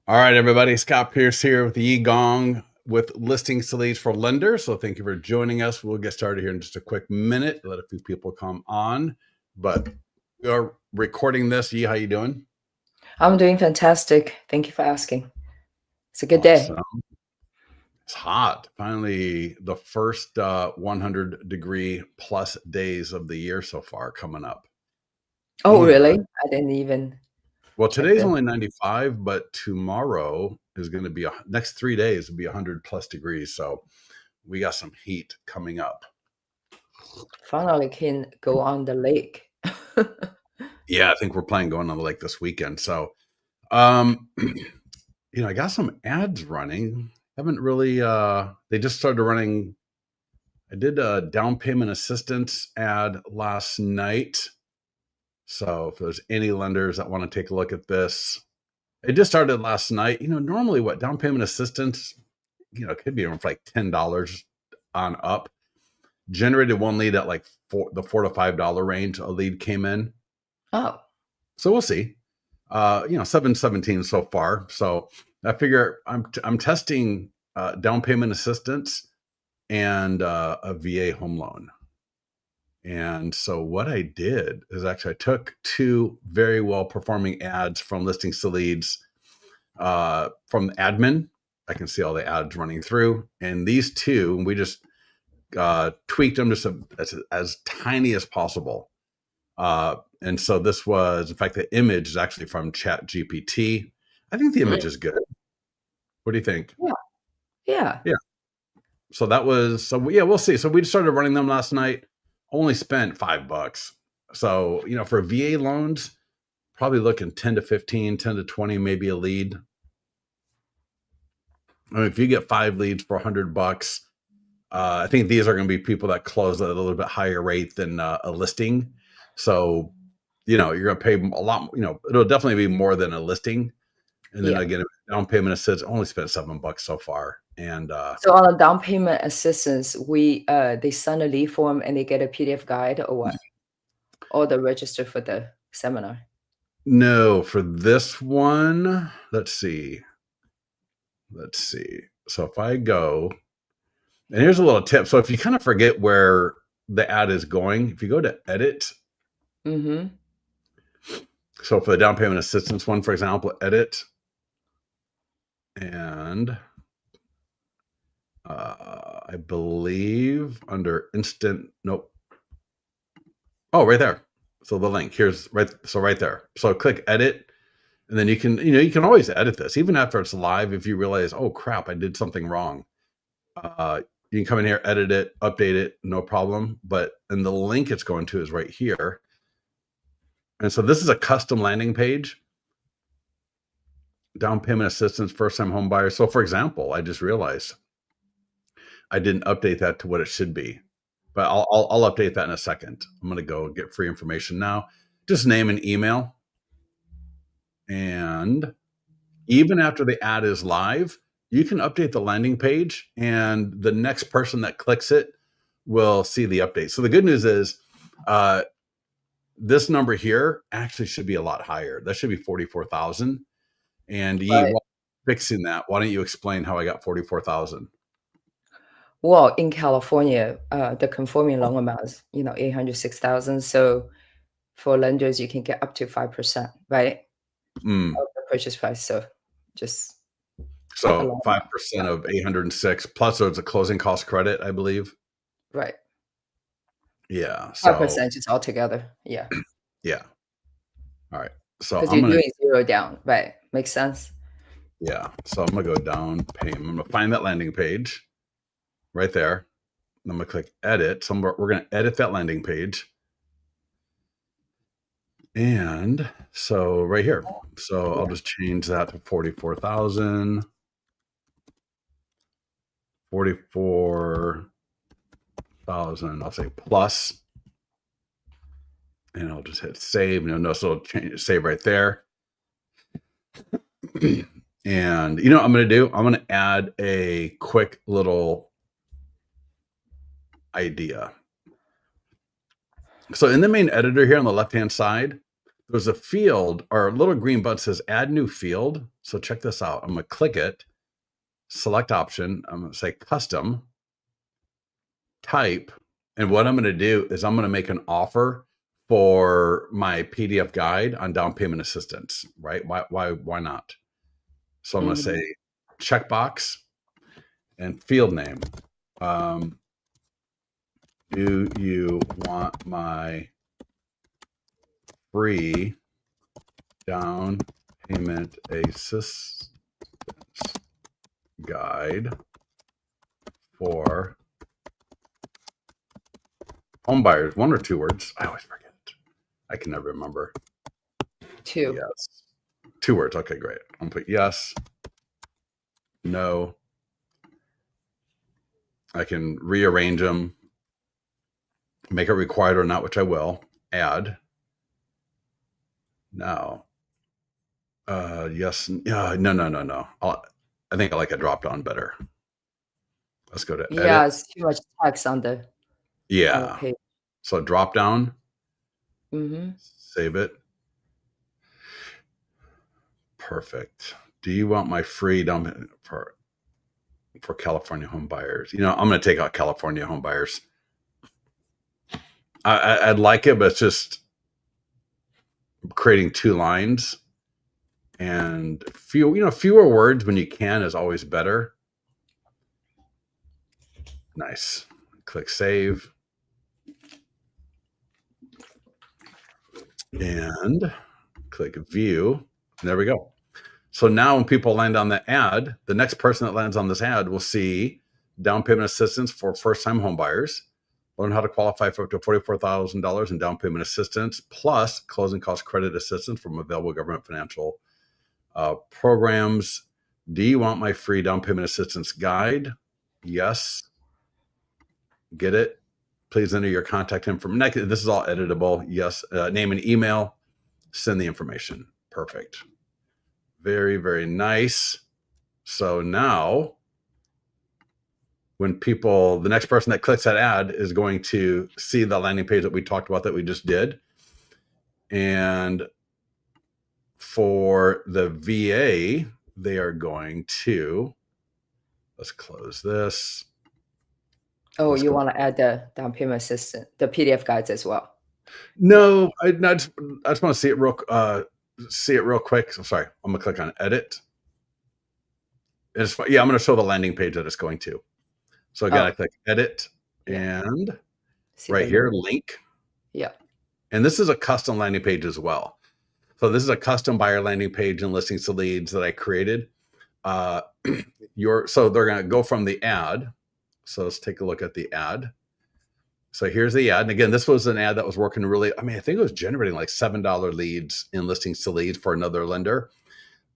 All right, everybody. Scott Pierce here with Ye Gong with listings to leads for lenders. So thank you for joining us. We'll get started here in just a quick minute. Let a few people come on, but we are recording this. Yi, how you doing? I'm doing fantastic. Thank you for asking. It's a good day. Awesome. It's hot. Finally, the first 100-degree plus days of the year so far coming up. Oh, really? And I didn't even well, check today's this. only 95, but tomorrow is going to be next 3 days will be 100 plus degrees. So we got some heat coming up. Finally can go on the lake. Yeah, I think we're planning going on the lake this weekend. So, I got some ads running. Haven't really they just started running. I did a down payment assistance ad last night. So if there's any lenders that want to take a look at this, it just started last night. Normally what down payment assistance, could be around for like $10 on up. Generated one lead at like the $4 to $5 range. A lead came in. Oh, So we'll see. 717 so far. So I figure I'm testing down payment assistance and a VA home loan. And so what I did is actually I took two very well performing ads from listings to leads from admin. I can see all the ads running through, and these two we just tweaked them just as tiny as possible. And so this was, in fact, the image is actually from Chat GPT. I think the image is good. What do you think? yeah. Yeah. Yeah. So we'll see. So we started running them last night. Only spent $5. So, for VA loans, probably looking 10 to 15, 10 to 20, maybe a lead. I mean, if you get 5 leads for $100, I think these are going to be people that close at a little bit higher rate than a listing. So, you're going to pay a lot. It'll definitely be more than a listing. And then Yeah. again, down payment assistance only spent $7 so far. And So on a down payment assistance, they sign a lead form and they get a PDF guide or what? Or they register for the seminar. no, for this one, let's see. So if I go, and here's a little tip. So if you kind of forget where the ad is going, if you go to edit, Mm-hmm. so for the down payment assistance one, for example, edit, and I believe under instant, nope. Oh, right there. So the link here's right. So right there. So click edit, and then you can always edit this even after it's live. If you realize, oh crap, I did something wrong, you can come in here, edit it, update it, no problem. But and the link it's going to is right here. And so this is a custom landing page. Down payment assistance, first time home buyer. So for example, I just realized I didn't update that to what it should be, but I'll update that in a second. I'm going to go get free information now. Just name and email. And even after the ad is live, you can update the landing page and the next person that clicks it will see the update. So the good news is this number here actually should be a lot higher. That should be 44,000. And Right. while fixing that, why don't you explain how I got 44,000? Well, in California, the conforming loan amount is, 806,000. So for lenders, you can get up to 5%, right? Mm. Of the purchase price. So just So along that. 5% Yeah. of 806 plus there's a closing cost credit, I believe. Right. Yeah. So 5% is altogether. Yeah. yeah. All right. So Because I'm you're gonna doing zero down. Right. Makes sense. yeah. So I'm gonna go down payment. I'm gonna find that landing page right there. I'm gonna click edit. So we're gonna edit that landing page. And so right here. So I'll Yeah. just change that to 44,000. 44,000. I'll say plus, and I'll just hit save. So it'll change save right there. And what I'm going to do? I'm going to add a quick little idea. So in the main editor here on the left-hand side, there's a field or a little green button says add new field. So check this out. I'm going to click it, select option. I'm going to say custom, type. And what I'm going to do is I'm going to make an offer for my PDF guide on down payment assistance, right? Why not? So I'm going to Mhm. say checkbox and field name. Do you want my free down payment assistance guide for home buyers? One or two words? I always forget. I can never remember. 2. Yes. Two words. Okay, great. I'm gonna put yes, no. I can rearrange them, make it required or not, which I will. Add. Now. Yes. No. I think I like a drop down better. Let's go to Yeah, edit. it's too much text on the Yeah. page. So drop down, Mhm. save it. Perfect. Do you want my free down for California home buyers? You know, I'm going to take out California home buyers. I'd like it, but it's just creating two lines and fewer words when you can is always better. Nice. Click save and click view. There we go. So now when people land on the ad, the next person that lands on this ad will see down payment assistance for first-time home buyers. Learn how to qualify for up to $44,000 in down payment assistance, plus closing cost credit assistance from available government financial programs. Do you want my free down payment assistance guide? Yes. Get it. Please enter your contact information. This is all editable. Yes. Name and email. Send the information. Perfect. Very, very nice. So now when the next person that clicks that ad is going to see the landing page that we talked about that we just did. And for the VA, they are going to, let's close this. Oh, Let's you go. wanna add the down payment assistant, the PDF guides as well? No, I just want to see it real quick. So sorry, I'm gonna click on edit. I'm gonna show the landing page that it's going to. So again, I Oh, click edit yeah. and See the right here, link. link. Yeah. And this is a custom landing page as well. So this is a custom buyer landing page and listings to leads that I created. Uh, so they're going to go from the ad. So let's take a look at the ad. So here's the ad. And again, this was an ad that was working really, I think it was generating like $7 leads in listings to leads for another lender.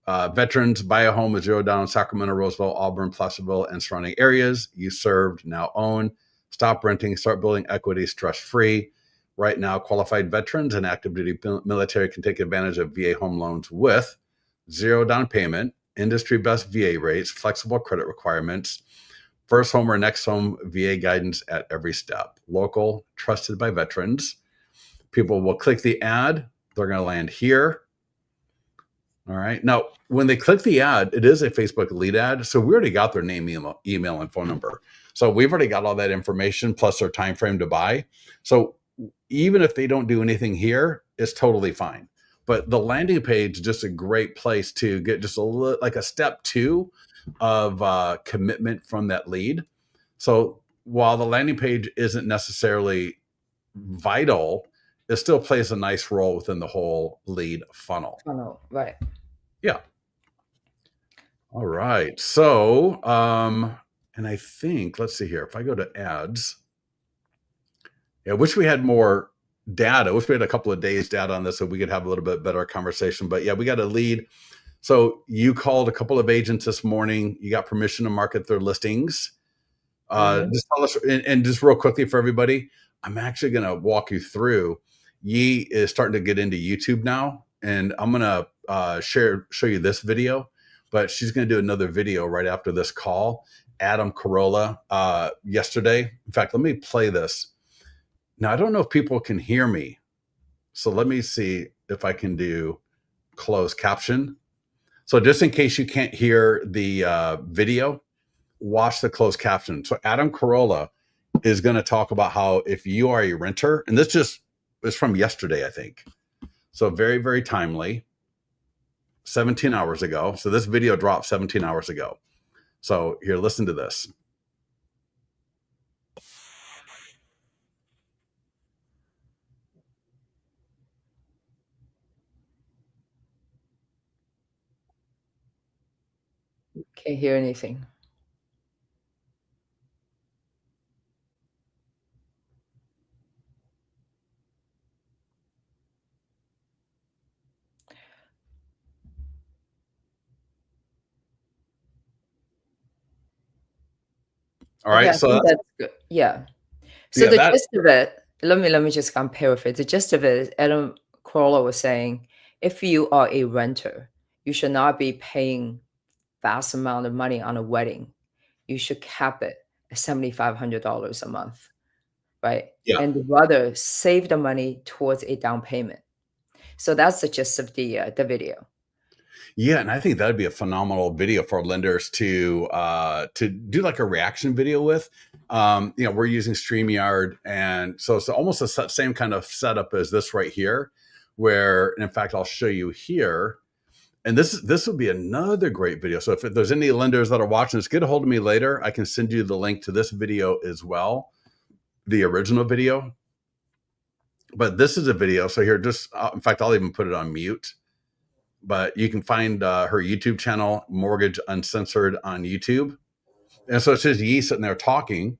Veterans buy a home with zero down in Sacramento, Roseville, Auburn, Placerville, and surrounding areas. You served, now own. Stop renting, start building equity stress-free. Right now, qualified veterans and active duty military can take advantage of VA home loans with zero down payment, industry best VA rates, flexible credit requirements, first home or next home VA guidance at every step. Local, trusted by veterans. People will click the ad. They're going to land here. All right. Now, when they click the ad, it is a Facebook lead ad. So we already got their name, email, and phone number. So we've already got all that information plus their time frame to buy. So even if they don't do anything here, it's totally fine. But the landing page is just a great place to get just like a step two of commitment from that lead. So while the landing page isn't necessarily vital, it still plays a nice role within the whole lead funnel. Funnel, right. Yeah. All right. So, and I think, let's see here. If I go to ads, I wish we had more data. I wish we had a couple of days data on this so we could have a little bit better conversation. But yeah, we got a lead. So you called a couple of agents this morning. You got permission to market their listings. Mhm. Just tell us, and just real quickly for everybody, I'm actually going to walk you through. Ye is starting to get into YouTube now, and I'm going to show you this video, but she's going to do another video right after this call. Adam Carolla yesterday. In fact, let me play this. Now, I don't know if people can hear me. So let me see. if I can do closed caption. So just in case you can't hear the video, watch the closed caption. So Adam Carolla is going to talk about how if you are a renter, and this just is from yesterday, I think. So very, very timely, 17 hours ago. So this video dropped 17 hours ago. So here, listen to this. Can't hear anything. All Okay, right. I So think that's, that's good. Yeah. So yeah, the that, gist of it, let me just kind of paraphrase. The gist of it is Adam Carolla was saying, if you are a renter, you should not be paying vast amount of money on a wedding. You should cap it at $7,500 a month, right? yeah. And rather save the money towards a down payment. So that's the gist of the video. Yeah, and I think that'd be a phenomenal video for lenders to do like a reaction video with. We're using StreamYard, and so it's almost the same kind of setup as this right here, where, and in fact, I'll show you here. And this would be another great video. So if there's any lenders that are watching this, get a hold of me later. I can send you the link to this video as well, the original video. But this is a video. So here, just in fact, I'll even put it on mute. But you can find her YouTube channel, Mortgage Uncensored, on YouTube. And so it's just Ye sitting there talking,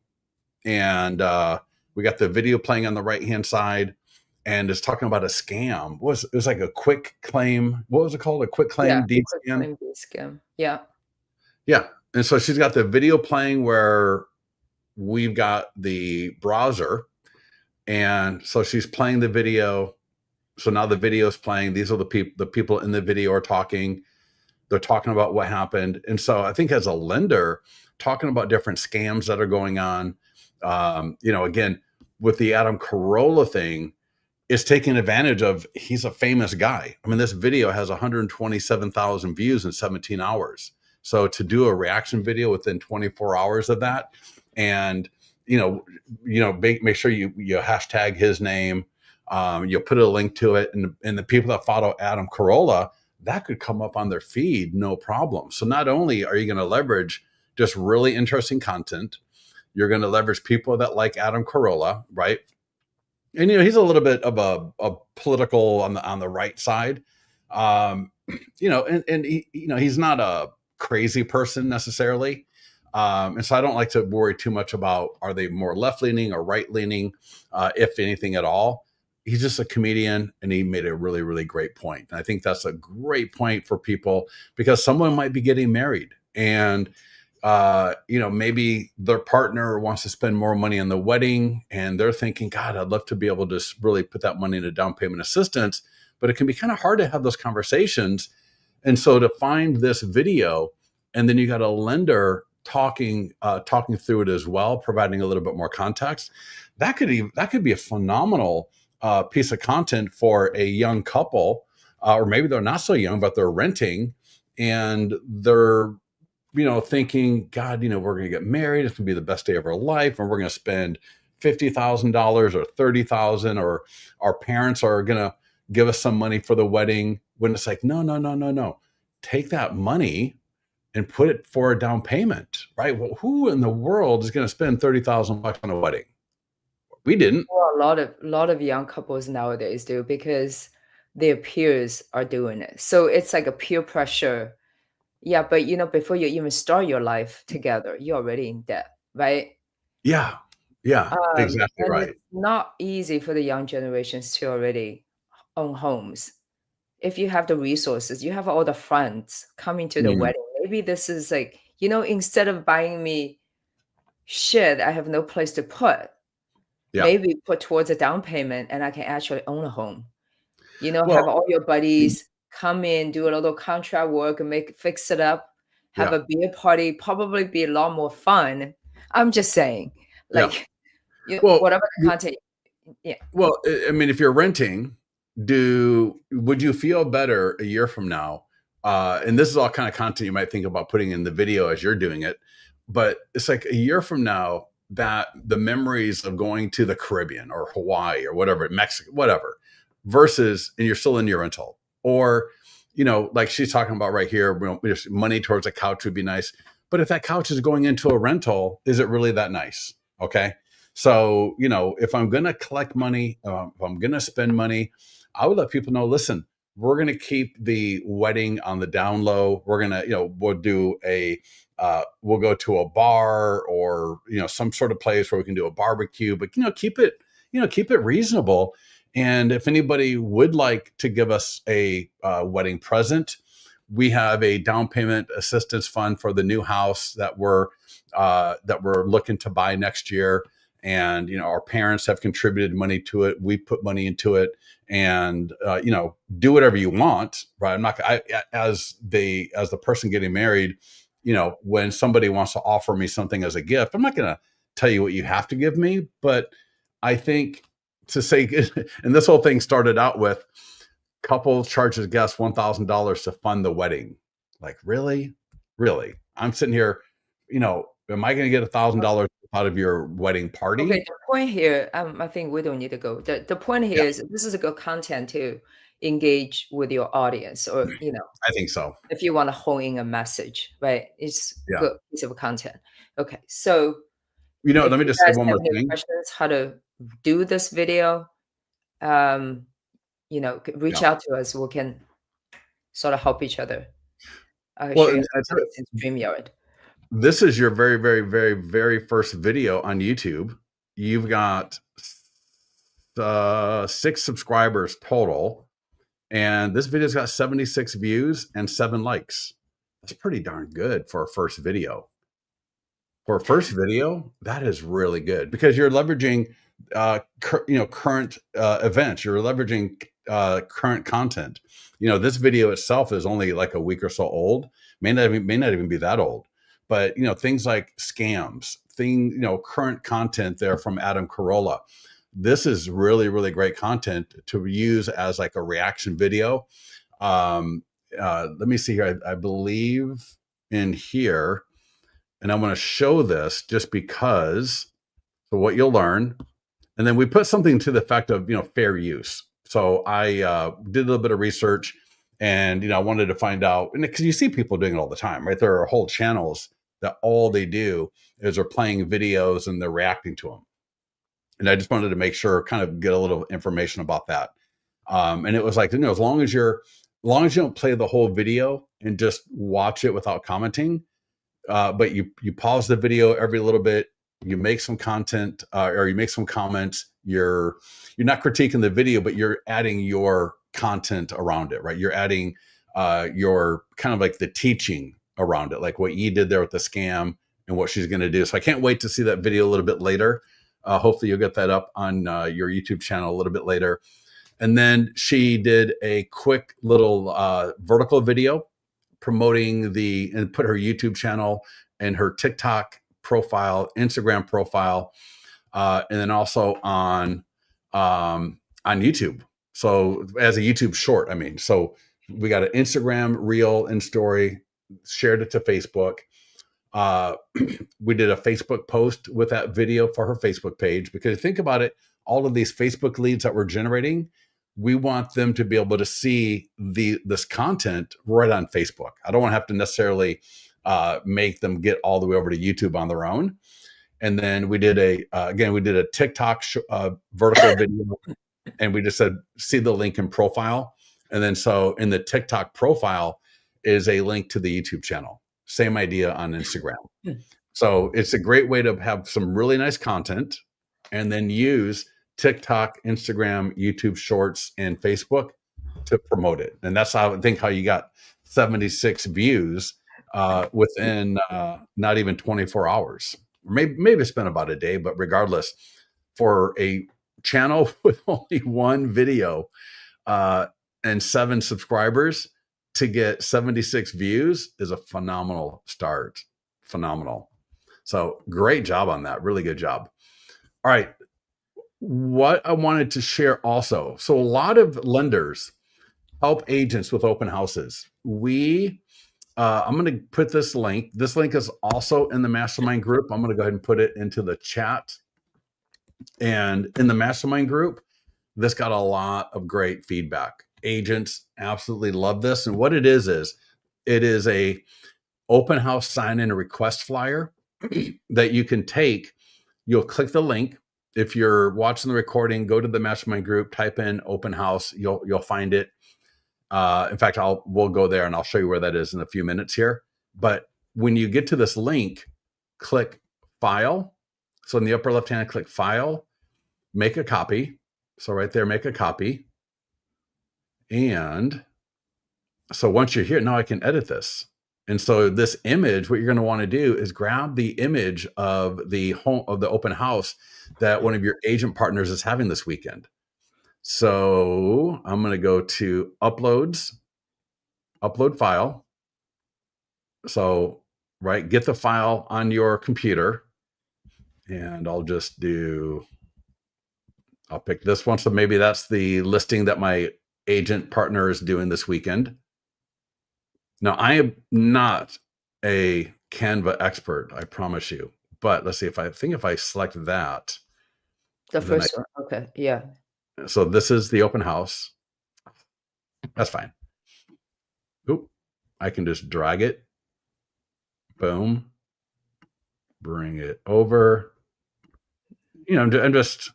and we got the video playing on the right hand side, and it's talking about a scam. It was like a quick claim. What was it called? A quick Yeah, claim deed quick scam. claim deed scam. Yeah. Yeah. And so she's got the video playing where we've got the browser. And so she's playing the video. So now the video is playing. These are the people in the video are talking. They're talking about what happened. And so I think as a lender, talking about different scams that are going on, again, with the Adam Carolla thing, is taking advantage of, he's a famous guy. I mean, this video has 127,000 views in 17 hours. So to do a reaction video within 24 hours of that, and make sure you hashtag his name, you'll put a link to it, and the people that follow Adam Carolla, that could come up on their feed, no problem. So not only are you going to leverage just really interesting content, you're going to leverage people that like Adam Carolla, right? And he's a little bit of a political on the right side, and he's not a crazy person necessarily, and so I don't like to worry too much about, are they more left leaning or right leaning, if anything at all. He's just a comedian, and he made a really, really great point. And I think that's a great point for people, because someone might be getting married, and maybe their partner wants to spend more money on the wedding, and they're thinking, God, I'd love to be able to really put that money into down payment assistance, but it can be kind of hard to have those conversations. And so to find this video, and then you got a lender talking through it as well, providing a little bit more context, that could be a phenomenal piece of content for a young couple, or maybe they're not so young, but they're renting, and they're thinking, God, we're going to get married. It's going to be the best day of our life. And we're going to spend $50,000 or $30,000, or our parents are going to give us some money for the wedding. When it's like, no, no, no, no, no. Take that money and put it for a down payment, right? Well, who in the world is going to spend $30,000 on a wedding? We didn't. Well, a lot of young couples nowadays do, because their peers are doing it. So it's like a peer pressure. Yeah, but before you even start your life together, you're already in debt, right? Yeah. Yeah. Exactly And right. it's not easy for the young generations to already own homes. If you have the resources, you have all the friends coming to the Mhm. wedding. Maybe this is like, instead of buying me shit I have no place to put, Yeah. maybe put towards a down payment and I can actually own a home. Well, Have all your buddies come in, do a little contract work and fix it up, have yeah. a beer party, probably be a lot more fun. I'm just saying, Yeah. like, Well, whatever the content. Yeah. Well, I mean, if you're renting, would you feel better a year from now? And this is all kind of content you might think about putting in the video as you're doing it, but it's like a year from now that the memories of going to the Caribbean or Hawaii or whatever, Mexico, whatever, versus, and you're still in your rental, or, like she's talking about right here, just money towards a couch would be nice. But if that couch is going into a rental, is it really that nice? Okay. So, if I'm going to collect money, if I'm going to spend money, I would let people know, listen, we're going to keep the wedding on the down low. We're going to, we'll do we'll go to a bar or, some sort of place where we can do a barbecue, but, keep it reasonable. And if anybody would like to give us a wedding present, we have a down payment assistance fund for the new house that we're looking to buy next year. And, our parents have contributed money to it. We put money into it, and, do whatever you want, right? I'm not, as the person getting married, when somebody wants to offer me something as a gift, I'm not going to tell you what you have to give me. But I think to say, and this whole thing started out with couple charges guests $1,000 to fund the wedding. Like, really? I'm sitting here, am I going to get $1,000 out of your wedding party? Okay, the point here, I think we don't need to go. The point Yeah, here is this is a good content to engage with your audience, or I think so. if you want to hone in a message, right? It's Yeah. good piece of content. Okay, so Let if me you just say guys one have more any thing. questions how to do this video, um, reach Yeah. out to us. We can sort of help each other. I can Well, show you and how to do this in StreamYard. this is your very, very, very, very first video on YouTube. You've got 6 subscribers total, and this video's got 76 views and 7 likes. That's pretty darn good for a first video. For a first video, that is really good because you're leveraging, current events. You're leveraging current content. This video itself is only like a week or so old. May not even be that old. But things like scams, current content there from Adam Carolla. This is really, really great content to use as like a reaction video. Let me see here. I believe in here, and I'm going to show this just because, so what you'll learn. And then we put something to the effect of, fair use. So I did a little bit of research, and, I wanted to find out, and because you see people doing it all the time, right? There are whole channels that all they do is they're playing videos and they're reacting to them. And I just wanted to make sure, kind of get a little information about that. And it was like, as long as you don't play the whole video and just watch it without commenting, but you pause the video every little bit, you make some content, or you make some comments. You're not critiquing the video, but you're adding your content around it, right? You're adding your kind of like the teaching around it, like what Ye did there with the scam and what she's going to do. So I can't wait to see that video a little bit later. Hopefully you'll get that up on your YouTube channel a little bit later. And then she did a quick little vertical video promoting and put her YouTube channel and her TikTok profile, Instagram profile, and then also on YouTube. So as a YouTube short, so we got an Instagram reel and story, shared it to Facebook. We did a Facebook post with that video for her Facebook page, because think about it, all of these Facebook leads that we're generating, we want them to be able to see this content right on Facebook. I don't want to have to necessarily make them get all the way over to YouTube on their own. And then we did a TikTok vertical video, and we just said, see the link in profile. And then so in the TikTok profile is a link to the YouTube channel. Same idea on Instagram. So it's a great way to have some really nice content and then use TikTok, Instagram, YouTube Shorts, and Facebook to promote it. And that's how I think how you got 76 views within not even 24 hours. Maybe it's been about a day, but regardless, for a channel with only one video and 7 subscribers, to get 76 views is a phenomenal start. Phenomenal. So great job on that. Really good job. All right. what I wanted to share also. So a lot of lenders help agents with open houses. I'm going to put this link. This link is also in the mastermind group. I'm going to go ahead and put it into the chat. And in the mastermind group, this got a lot of great feedback. Agents absolutely love this. And what it is it is a open house sign in a request flyer that you can take. You'll click the link. If you're watching the recording, go to the mastermind group, type in open house, you'll find it. In fact, we'll go there and I'll show you where that is in a few minutes here. But when you get to this link, click file. So in the upper left hand, click file, make a copy. So right there, make a copy. And so once you're here, now I can edit this. And so this image, what you're going to want to do is grab the image of the home of the open house that one of your agent partners is having this weekend. So I'm going to go to uploads, upload file. So, right, get the file on your computer. And I'll pick this one. So maybe that's the listing that my agent partner is doing this weekend. Now, I am not a Canva expert, I promise you. But let's see if I select that. The first one. Okay. Yeah. So this is the open house. That's fine. Oop. I can just drag it. Boom. Bring it over. I'm just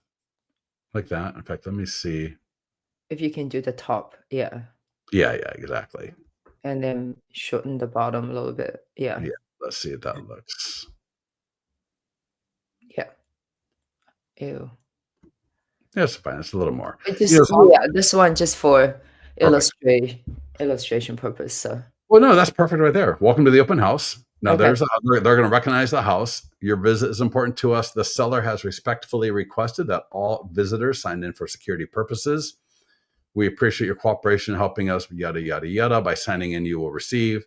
like that. In fact, let me see. If you can do the top. Yeah. Yeah, exactly. And then shorten the bottom a little bit. Yeah. Yeah. Let's see if that looks. Yeah. Ew. That's fine. It's a little more. This one just for illustration purpose. So. Well, no, that's perfect right there. Welcome to the open house. Now, Okay. they're going to recognize the house. Your visit is important to us. The seller has respectfully requested that all visitors sign in for security purposes. We appreciate your cooperation in helping us, yada, yada, yada. By signing in, you will receive.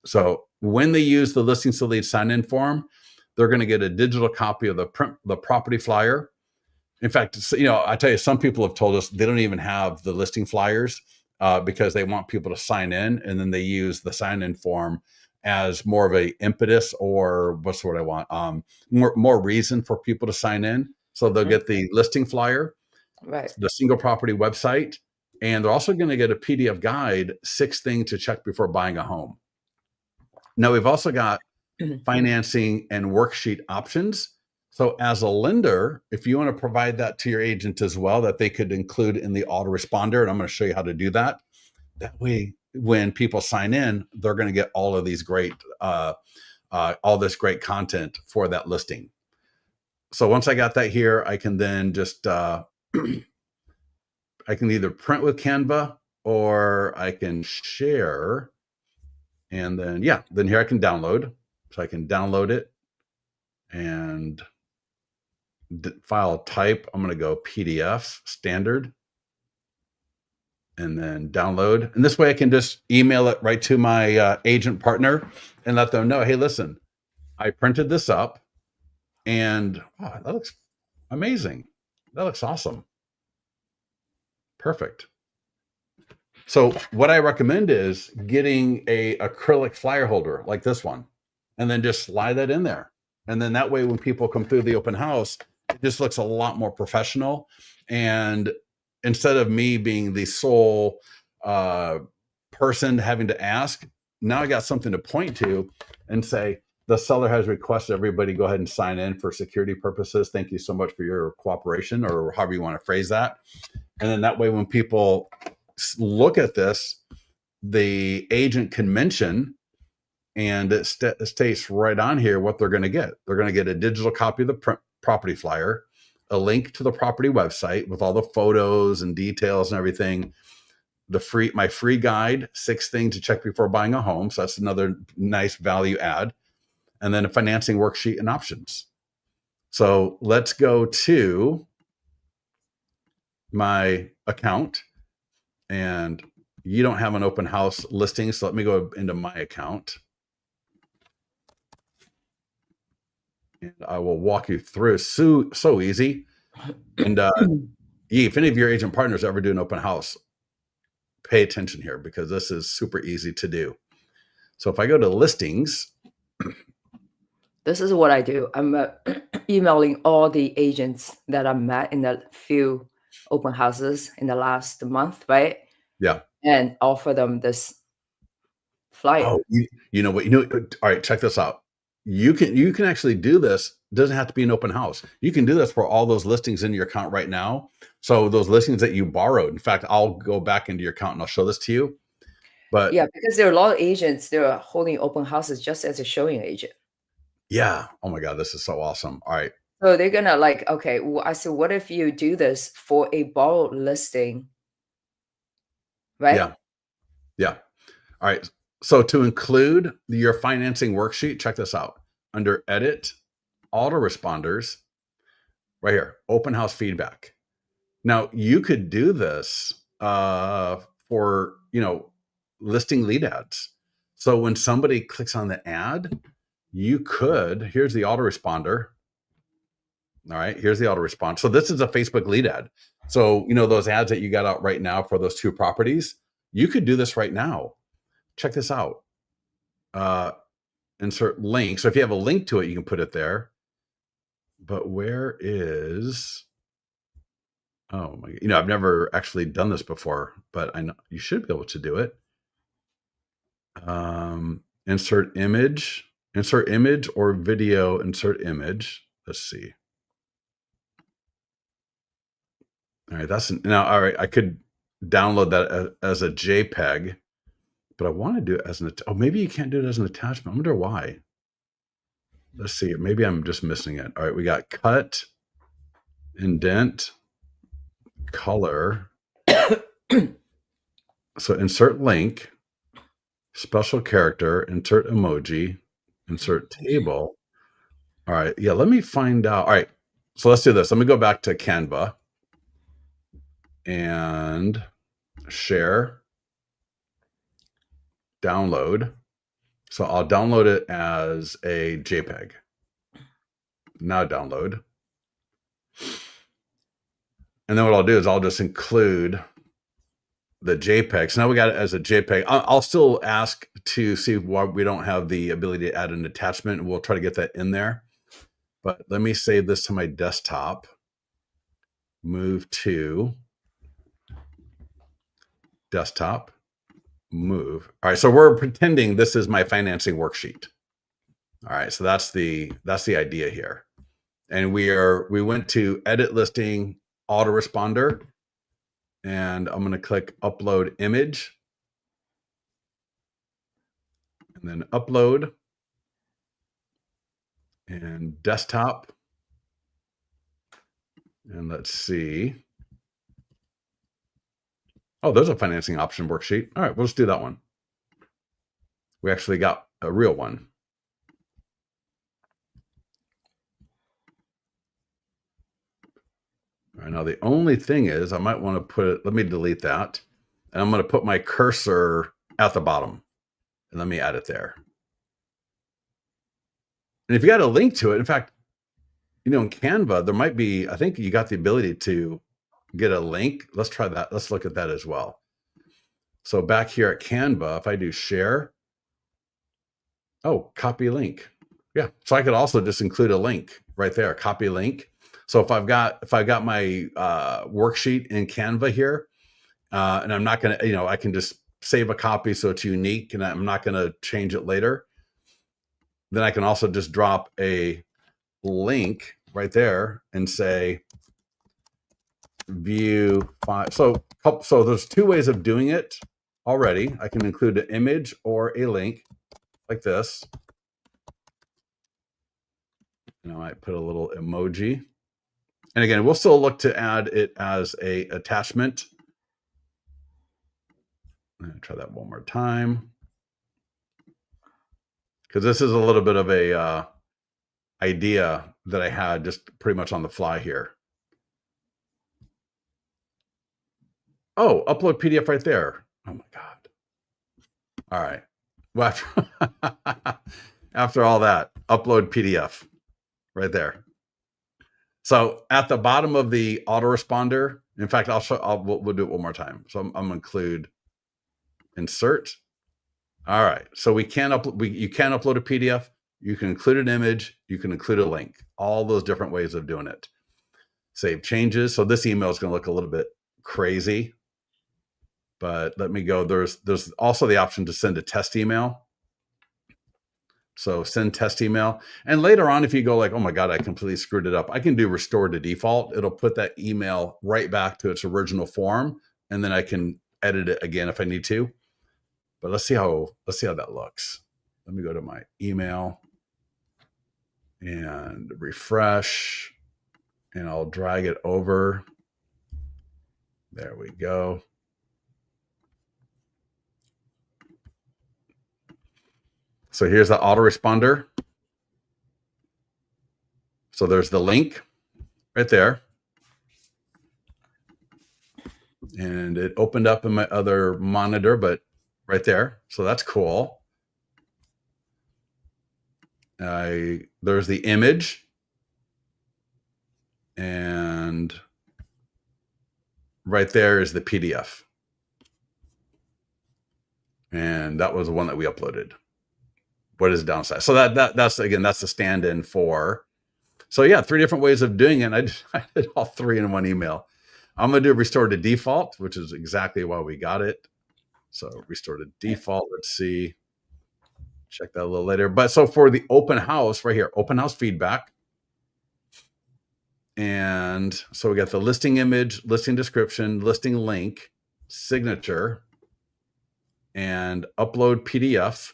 So when they use the listings to lead sign-in form, they're going to get a digital copy of the property flyer. In fact, I tell you, some people have told us they don't even have the listing flyers because they want people to sign in, and then they use the sign-in form as more of a impetus, or what's the word I want? More reason for people to sign in. So they'll get the listing flyer, right, the single property website, and they're also going to get a PDF guide, 6 things to check before buying a home. Now we've also got financing and worksheet options. So as a lender, if you want to provide that to your agent as well, that they could include in the autoresponder, and I'm going to show you how to do that. That way, when people sign in, they're going to get all of these great, all this great content for that listing. So once I got that here, I can then just, I can either print with Canva or I can share. And then, then here I can download. So I can download it and file type. I'm going to go PDF standard and then download. And this way I can just email it right to my agent partner and let them know, hey, listen, I printed this up and that looks amazing. That looks awesome. Perfect. So what I recommend is getting a acrylic flyer holder like this one, and then just slide that in there. And then that way, when people come through the open house, it just looks a lot more professional. And instead of me being the sole person having to ask, now I got something to point to and say, the seller has requested everybody go ahead and sign in for security purposes. Thank you so much for your cooperation, or however you want to phrase that. And then that way, when people look at this, the agent can mention, and it states right on here what they're going to get. They're going to get a digital copy of the property flyer, a link to the property website with all the photos and details and everything, my free guide, 6 things to check before buying a home. So that's another nice value add. And then a financing worksheet and options. So let's go to my account, and you don't have an open house listing. So let me go into my account. And I will walk you through. So easy. And if any of your agent partners ever do an open house, pay attention here because this is super easy to do. So if I go to listings, This is what I do. I'm emailing all the agents that I met in the few open houses in the last month, right? yeah. And offer them this flyer. Oh, you know what? All right, check this out. You can actually do this. It doesn't have to be an open house. You can do this for all those listings in your account right now. So those listings that you borrowed. In fact, I'll go back into your account and I'll show this to you. But Yeah, because there are a lot of agents, they're holding open houses just as a showing agent. yeah, oh my God, this is so awesome. All right. So they're gonna like, okay, well, I said, what if you do this for a borrowed listing, right? Yeah. Yeah. All right. So to include your financing worksheet, check this out. Under edit, autoresponders, right here, open house feedback. Now you could do this for listing lead ads. So when somebody clicks on the ad, you could, here's the autoresponder. All right, here's the autoresponder. So this is a Facebook lead ad. So those ads that you got out right now for those 2 properties, you could do this right now. Check this out. Insert link. So if you have a link to it, you can put it there. But where is, oh my, I've never actually done this before, but I know you should be able to do it. Insert image or video, insert image. Let's see. All right, all right. I could download that as a JPEG, but I want to do it as maybe you can't do it as an attachment. I wonder why. Let's see. Maybe I'm just missing it. All right, we got cut, indent, color. So insert link, special character, insert emoji, insert table. All right. Yeah, let me find out. All right. So let's do this. Let me go back to Canva and share, download. So I'll download it as a JPEG. Now download. And then what I'll do is I'll just include the JPEG. So now we got it as a JPEG. I'll still ask to see why we don't have the ability to add an attachment, and we'll try to get that in there. But let me save this to my desktop. Move to desktop. Move. All right. So we're pretending this is my financing worksheet. All right. So that's the idea here. And we went to edit listing, autoresponder, and I'm going to click upload image. And then upload and desktop. And let's see. Oh, there's a financing option worksheet. All right, we'll just do that one. We actually got a real one. All right, now the only thing is I might want to put it, let me delete that. And I'm going to put my cursor at the bottom. And let me add it there. And if you got a link to it, in fact, in Canva, there might be, I think you got the ability to get a link. Let's try that. Let's look at that as well. So back here at Canva, if I do share, oh, copy link. Yeah. So I could also just include a link right there, copy link. So if I've got my worksheet in Canva here, and I'm not going to, I can just save a copy so it's unique and I'm not going to change it later. Then I can also just drop a link right there and say view file. So there's 2 ways of doing it already. I can include an image or a link like this. I put a little emoji. And again, we'll still look to add it as a attachment. I'm going to try that one more time. Because this is a little bit of a idea that I had just pretty much on the fly here. Oh, upload PDF right there. Oh my God. All right. Well, after all that, upload PDF right there. So at the bottom of the autoresponder, in fact, we'll do it one more time. So I'm gonna include insert. All right. So you can upload a PDF. You can include an image. You can include a link. All those different ways of doing it. Save changes. So this email is going to look a little bit crazy, but let me go. There's also the option to send a test email. So send test email. And later on, if you go like, oh my God, I completely screwed it up, I can do restore to default. It'll put that email right back to its original form. And then I can edit it again if I need to. But let's see how that looks. Let me go to my email and refresh, and I'll drag it over. There we go. So here's the autoresponder. So there's the link right there. And it opened up in my other monitor, but right there. So that's cool. There's the image. And right there is the PDF. And that was the one that we uploaded. What is downside? So that's the stand-in for. So yeah, 3 different ways of doing it. I did all 3 in one email. I'm going to do restore to default, which is exactly why we got it. So restore to default. Let's see. Check that a little later. But so for the open house right here, open house feedback. And so we got the listing image, listing description, listing link, signature, and upload PDF.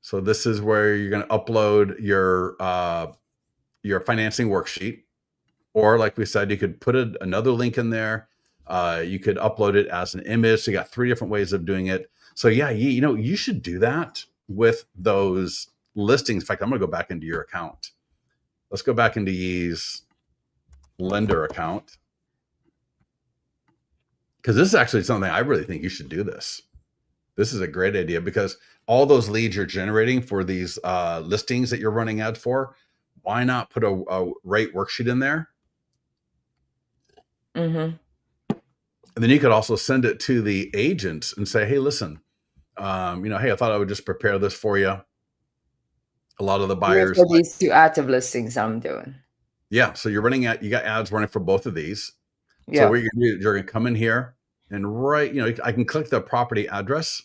So this is where you're going to upload your financing worksheet. Or like we said, you could put another link in there. You could upload it as an image. So you got 3 different ways of doing it. So yeah, you should do that with those listings. In fact, I'm going to go back into your account. Let's go back into Ye's lender account. Because this is actually something I really think you should do this. This is a great idea because all those leads you're generating for these listings that you're running ads for, why not put a rate worksheet in there? Mm-hmm. And then you could also send it to the agents and say, hey, listen, hey, I thought I would just prepare this for you. A lot of the buyers. For these 2 active listings I'm doing. Yeah. So you got ads running for both of these. Yeah. So what you're going to do, you're going to come in here and I can click the property address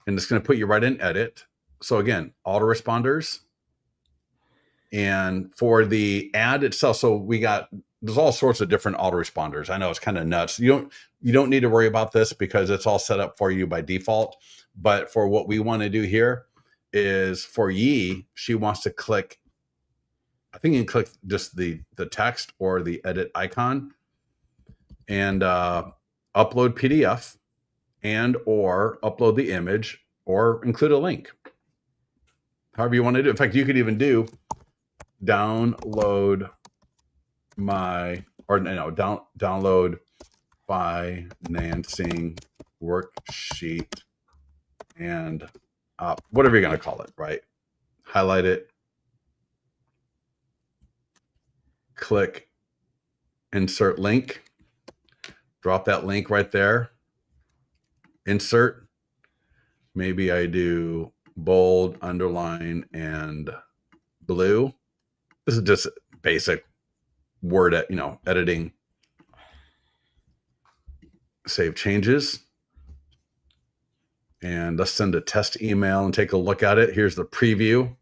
and it's going to put you right in edit. So again, autoresponders. And for the ad itself, so there's all sorts of different autoresponders. I know it's kind of nuts. You don't need to worry about this because it's all set up for you by default. But for what we want to do here is for Ye, she wants to click, I think you can click just the text or the edit icon and upload PDF and or upload the image or include a link. However you want to do it. In fact, you could even do download financing worksheet and whatever you're going to call it, right? Highlight it, click insert link, drop that link right there, insert. Maybe I do bold, underline, and blue. This is just basic Word, editing. Save changes. And let's send a test email and take a look at it. Here's the preview.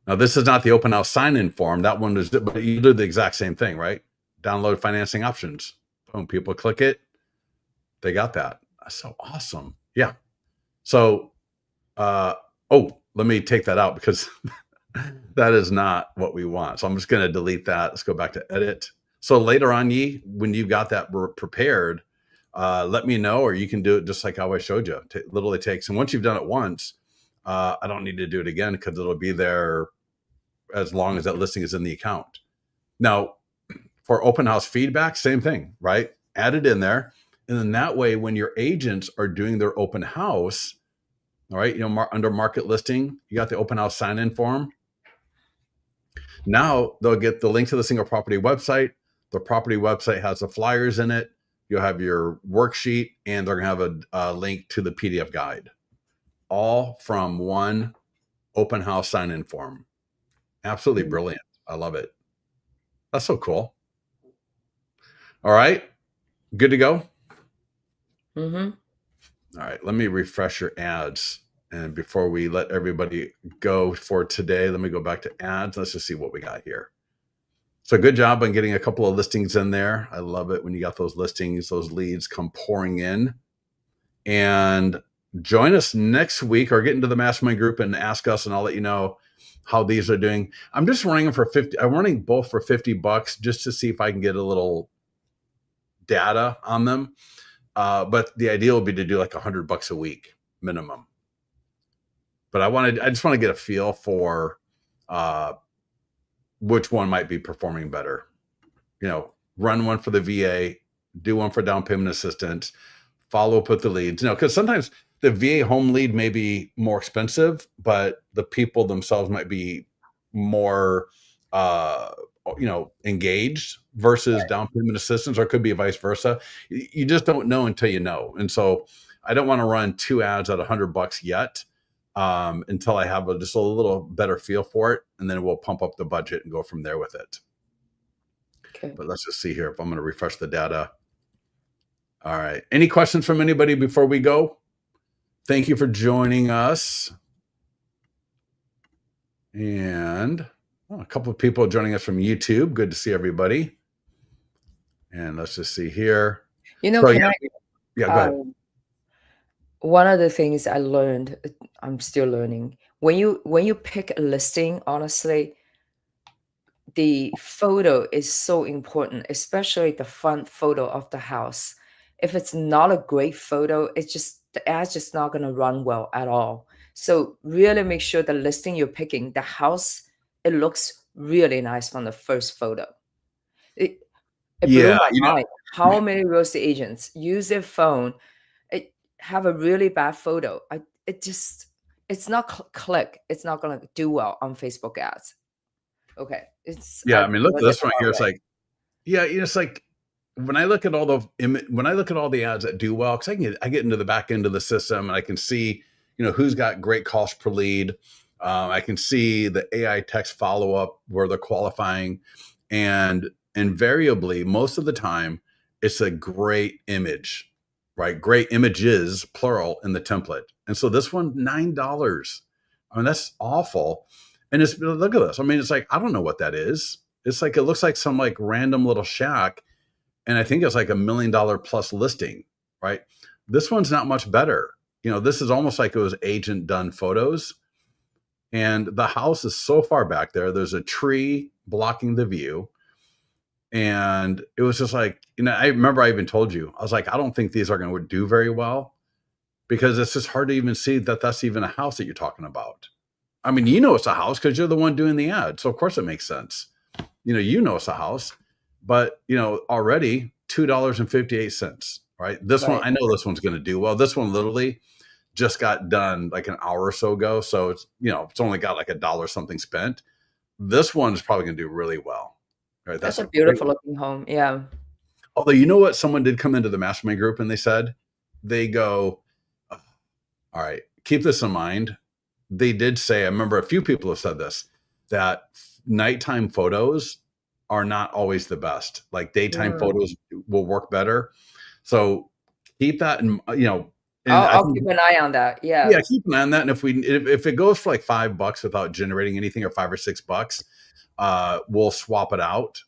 Now, this is not the open house sign-in form. That one is, but you do the exact same thing, right? Download financing options. Boom, people click it. They got that. That's so awesome. Yeah. So, let me take that out because that is not what we want. So I'm just going to delete that. Let's go back to edit. So later on, Ye, when you got that prepared, let me know, or you can do it just like how I showed you. It literally takes, and once you've done it once, I don't need to do it again because it'll be there as long as that listing is in the account. Now, for open house feedback, same thing, right? Add it in there. And then that way, when your agents are doing their open house, all right, under market listing, you got the open house sign-in form. Now they'll get the link to the single property website. The property website has the flyers in it. You'll have your worksheet, and they're going to have a link to the PDF guide, all from one open house sign-in form. Absolutely brilliant. I love it. That's so cool. All right. Good to go? Mm-hmm. All right. Let me refresh your ads. And before we let everybody go for today, let me go back to ads. Let's just see what we got here. So good job on getting a couple of listings in there. I love it when you got those listings, those leads come pouring in. And join us next week or get into the mastermind group and ask us, and I'll let you know how these are doing. I'm just running them for 50. I'm running both for $50 just to see if I can get a little data on them. But the idea will be to do like $100 a week minimum. But I just want to get a feel for which one might be performing better. Run one for the VA, do one for down payment assistance, follow up with the leads. Because sometimes the VA home lead may be more expensive, but the people themselves might be more, engaged versus down payment assistance, or it could be vice versa. You just don't know until you know. And so I don't want to run 2 ads at $100 yet until I have just a little better feel for it. And then we'll pump up the budget and go from there with it. Okay. But let's just see here if I'm going to refresh the data. All right. Any questions from anybody before we go? Thank you for joining us. And a couple of people joining us from YouTube. Good to see everybody. And let's just see here. Yeah, go ahead. One of the things I learned, I'm still learning, when you pick a listing, honestly, the photo is so important, especially the front photo of the house. If it's not a great photo, the ad's just not going to run well at all. So really make sure the listing you're picking, the house, it looks really nice from the first photo. It blew my mind. How many real estate agents use their phone, have a really bad photo? It's not click. It's not going to do well on Facebook ads. Okay. I mean, look at this one here. It's like, it's like when I look at all the ads that do well, because I get into the back end of the system and I can see, who's got great cost per lead. I can see the AI text follow up where they're qualifying, and invariably, most of the time, it's a great image, right? Great images, plural, in the template. And so this one, $9. I mean, that's awful. And look at this. I mean, it's like, I don't know what that is. It's like, it looks like some like random little shack. And I think it's like $1 million plus listing, right? This one's not much better. This is almost like it was agent done photos. And the house is so far back there. There's a tree blocking the view. And it was just like, I remember I even told you, I was like, I don't think these are going to do very well because it's just hard to even see that that's even a house that you're talking about. I mean, it's a house because you're the one doing the ad. So of course it makes sense. It's a house, but already $2.58, right? This one, I know this one's going to do well. This one literally just got done like an hour or so ago. So it's, it's only got like $1 something spent. This one is probably going to do really well. Right? That's a beautiful looking home. Yeah. Although, you know what? Someone did come into the mastermind group and they go, all right, keep this in mind. They did say, I remember a few people have said this, that nighttime photos are not always the best. Like daytime photos will work better. So keep that in, I'll keep an eye on that. Yeah. Yeah, keep an eye on that. And if it goes for like $5 without generating anything, or $5 or $6, we'll swap it out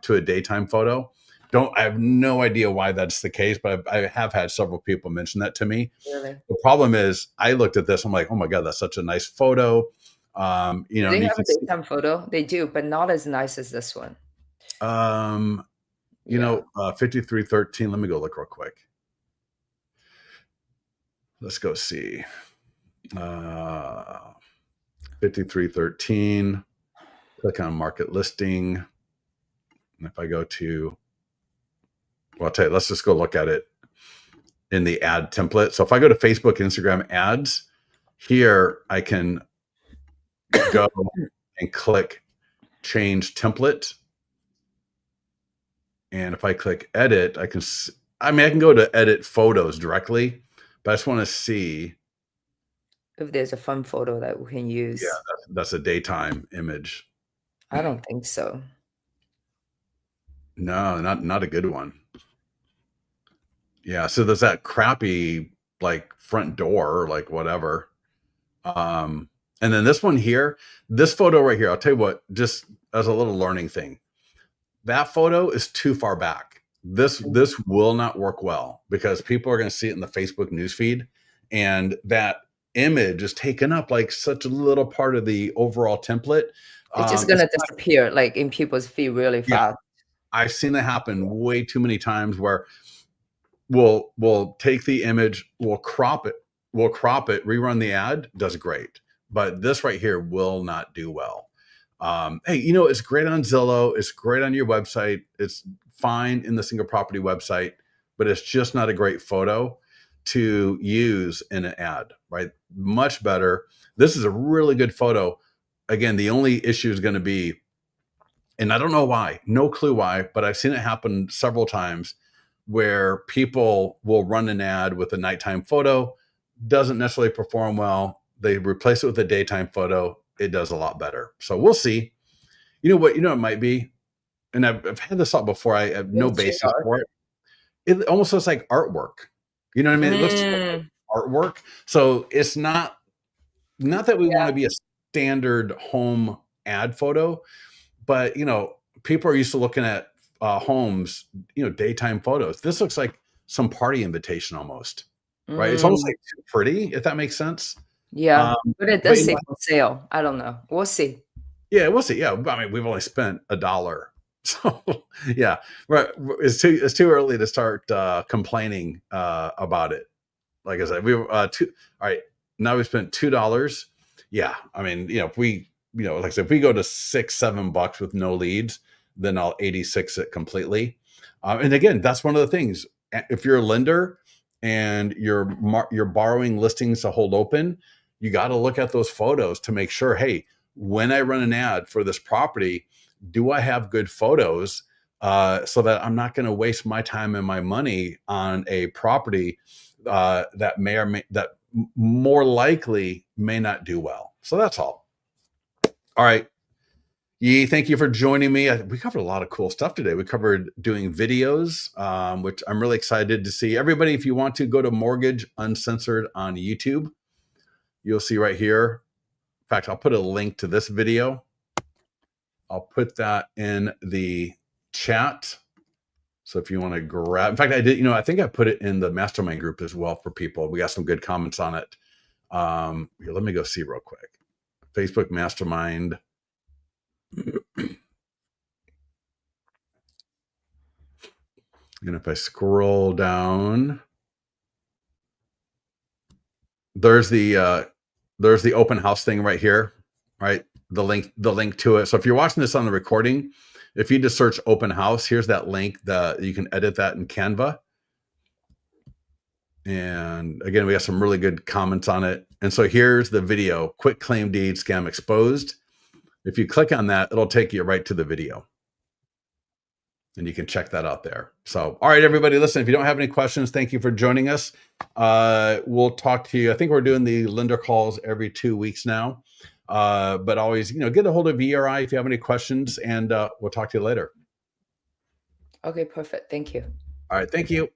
to a daytime photo. I have no idea why that's the case, but I have had several people mention that to me. Really? The problem is I looked at this, I'm like, oh my God, that's such a nice photo. They have a daytime photo. They do, but not as nice as this one. 5313. Let me go look real quick. Let's go see. 5313. Click on market listing. And if I go to, well, I'll tell you, let's just go look at it in the ad template. So if I go to Facebook, Instagram ads, here I can go and click change template. And if I click edit, I can, I mean, I can go to edit photos directly, but I just want to see. If there's a fun photo that we can Yeah, use. that's a daytime image. I don't think so. No, not a good one. Yeah, so there's that crappy like front door, like whatever. And then this one here, this photo right here, I'll tell you what, just as a little learning thing, that photo is too far back. This will not work well because people are going to see it in the Facebook newsfeed, and that image is taken up like such a little part of the overall template. It's just It's gonna disappear, like, in people's feed really Yeah, fast. I've seen that happen way too many times where we'll take the image, we'll crop it, rerun the ad, does great. But this right here will not do well. Hey, it's great on Zillow, it's great on your website, it's fine in the single property website, but it's just not a great photo to use in an ad, right? Much better. This is a really good photo. Again, the only issue is going to be, and I don't know why, no clue why, but I've seen it happen several times where people will run an ad with a nighttime photo, doesn't necessarily perform well. They replace it with a daytime photo. It does a lot better. So we'll see. You know what? It might be, and I've had this thought before. I have no It's too basis dark. for it. It almost looks like artwork. You know what I mean? It looks like Mm, artwork. So it's not that we want yeah. to be a standard home ad photo, but people are used to looking at homes, daytime photos. This looks like some party invitation almost, right? It's almost Mm, like too pretty, if that makes sense. yeah, Um, but it but does say for sale. I don't know. We'll see. yeah, we'll see. Yeah, I mean, we've only spent $1, so yeah, right. It's too early to start complaining about it. Like I said, we were two. All right, now we spent $2. Yeah, I mean, if we, like I said, if we go to $6-7 with no leads, then I'll 86 it completely. And again, that's one of the things. If you're a lender and you're borrowing listings to hold open, you got to look at those photos to make sure. Hey, when I run an ad for this property, do I have good photos so that I'm not going to waste my time and my money on a property that more likely may not do well. So that's all. All right. Yi, thank you for joining me. We covered a lot of cool stuff today. We covered doing videos, which I'm really excited to see. Everybody, if you want to go to Mortgage Uncensored on YouTube, you'll see right here. In fact, I'll put a link to this video. I'll put that in the chat. So if you want to grab, in fact, I did, I think I put it in the mastermind group as well for people. We got some good comments on it. Here, let me go see real quick. Facebook mastermind. And if I scroll down, there's the open house thing right here, right? The link to it. So if you're watching this on the recording, if you just search open house, here's that link that you can edit that in Canva. And again, we got some really good comments on it. And so here's the video, quick claim deed scam exposed. If you click on that, it'll take you right to the video. And you can check that out there. So, all right, everybody, listen, if you don't have any questions, thank you for joining us. We'll talk to you. I think we're doing the lender calls every 2 weeks now. But always, get a hold of ERI if you have any questions, and we'll talk to you later. Okay, perfect. Thank you. All right, thank you.